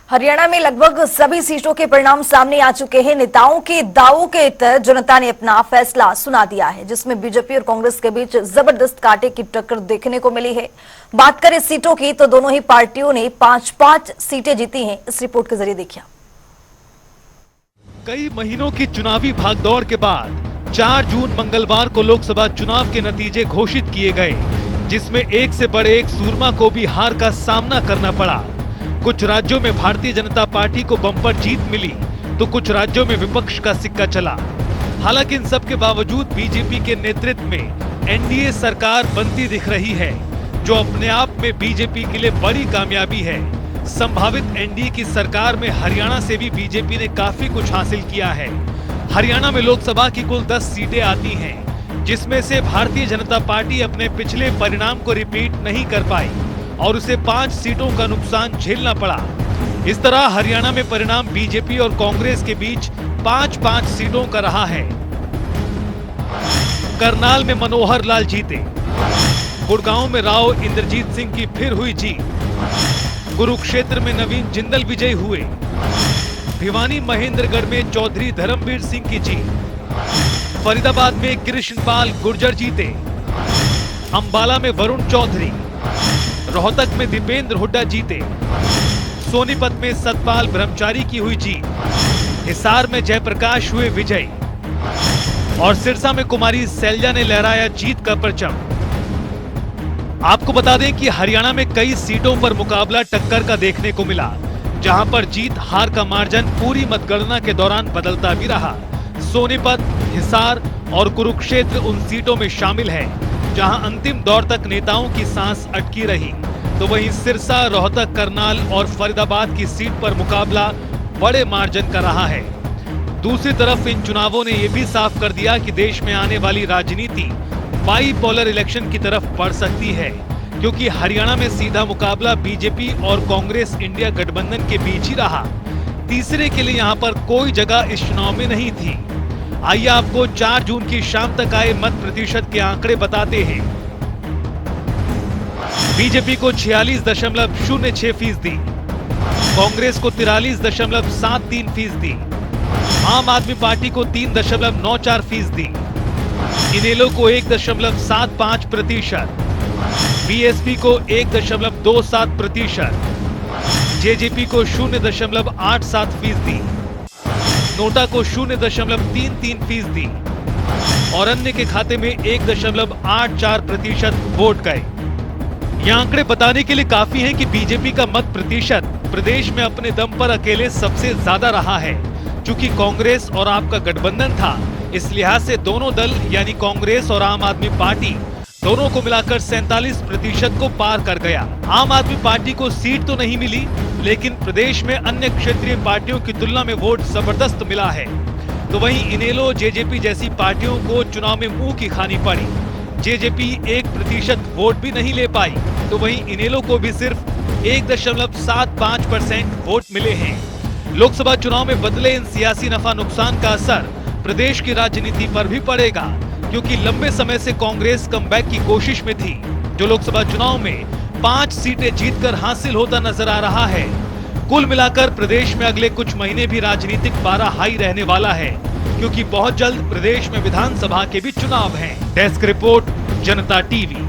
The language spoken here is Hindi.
हरियाणा में लगभग सभी सीटों के परिणाम सामने आ चुके हैं। नेताओं के दावों के तहत जनता ने अपना फैसला सुना दिया है, जिसमें बीजेपी और कांग्रेस के बीच जबरदस्त कांटे की टक्कर देखने को मिली है। बात करें सीटों की तो दोनों ही पार्टियों ने 5-5 सीटें जीती हैं। इस रिपोर्ट के जरिए देखिए। कई महीनों की चुनावी भागदौड़ के बाद 4 जून मंगलवार को लोकसभा चुनाव के नतीजे घोषित किए गए, जिसमें एक से बड़े एक सूरमा को भी हार का सामना करना पड़ा। कुछ राज्यों में भारतीय जनता पार्टी को बम्पर जीत मिली तो कुछ राज्यों में विपक्ष का सिक्का चला। हालांकि इन सब के बावजूद बीजेपी के नेतृत्व में एनडीए सरकार बनती दिख रही है, जो अपने आप में बीजेपी के लिए बड़ी कामयाबी है। संभावित एनडीए की सरकार में हरियाणा से भी बीजेपी ने काफी कुछ हासिल किया है। हरियाणा में लोकसभा की कुल 10 सीटें आती हैं, जिसमें से भारतीय जनता पार्टी अपने पिछले परिणाम को रिपीट नहीं कर पाई और उसे 5 सीटों का नुकसान झेलना पड़ा। इस तरह हरियाणा में परिणाम बीजेपी और कांग्रेस के बीच 5-5 सीटों का रहा है। करनाल में मनोहर लाल जीते, गुड़गांव में राव इंद्रजीत सिंह की फिर हुई जीत, कुरुक्षेत्र में नवीन जिंदल विजयी हुए, भिवानी महेंद्रगढ़ में चौधरी धर्मवीर सिंह की जीत, फरीदाबाद में कृष्णपाल गुर्जर जीते, अंबाला में वरुण चौधरी, रोहतक में दीपेंद्र हुड्डा जीते, सोनीपत में सतपाल ब्रह्मचारी की हुई जीत, हिसार में जयप्रकाश हुए विजयी और सिरसा में कुमारी सैलजा ने लहराया जीत का परचम। आपको बता दें कि हरियाणा में कई सीटों पर मुकाबला टक्कर का देखने को मिला, जहां पर जीत हार का मार्जिन पूरी मतगणना के दौरान बदलता भी रहा। सोनीपत, हिसार और कुरुक्षेत्र उन सीटों में शामिल है जहां अंतिम दौर तक नेताओं की सांस अटकी रही, तो वहीं सिरसा, रोहतक, करनाल और फरीदाबाद की सीट पर मुकाबला बड़े मार्जिन का रहा है। दूसरी तरफ इन चुनावों ने यह भी साफ कर दिया कि देश में आने वाली राजनीति बाईपोलर इलेक्शन की तरफ बढ़ सकती है, क्योंकि हरियाणा में सीधा मुकाबला बीजेपी और कांग्रेस इंडिया गठबंधन के बीच ही रहा। तीसरे के लिए यहां पर कोई जगह इस चुनाव में नहीं थी। आइए आपको 4 जून की शाम तक आए मत प्रतिशत के आंकड़े बताते हैं। बीजेपी को 46.06%, कांग्रेस को 43.73%, आम आदमी पार्टी को 3.94%, इनेलो को 1.75%, बीएसपी को 1.27%, जेजेपी को 0.87%, नोटा को 0.33% और अन्य के खाते में 1.84% वोट गए। ये आंकड़े बताने के लिए काफी हैं कि बीजेपी का मत प्रतिशत प्रदेश में अपने दम पर अकेले सबसे ज्यादा रहा है। चूंकि कांग्रेस और आपका गठबंधन था, इस लिहाज से दोनों दल यानी कांग्रेस और आम आदमी पार्टी दोनों को मिलाकर 47% को पार कर गया। आम आदमी पार्टी को सीट तो नहीं मिली, लेकिन प्रदेश में अन्य क्षेत्रीय पार्टियों की तुलना में वोट जबरदस्त मिला है। तो वहीं इनेलो, जेजेपी जैसी पार्टियों को चुनाव में मुंह की खानी पड़ी। जेजेपी 1% वोट भी नहीं ले पाई, तो वहीं इनेलो को भी सिर्फ 1.75% वोट मिले हैं। लोकसभा चुनाव में बदले इन सियासी नफा नुकसान का असर प्रदेश की राजनीति पर भी पड़ेगा, क्योंकि लंबे समय से कांग्रेस कमबैक की कोशिश में थी, जो लोकसभा चुनाव में 5 सीटें जीतकर हासिल होता नजर आ रहा है। कुल मिलाकर प्रदेश में अगले कुछ महीने भी राजनीतिक पारा हाई रहने वाला है, क्योंकि बहुत जल्द प्रदेश में विधानसभा के भी चुनाव हैं। डेस्क रिपोर्ट, जनता टीवी।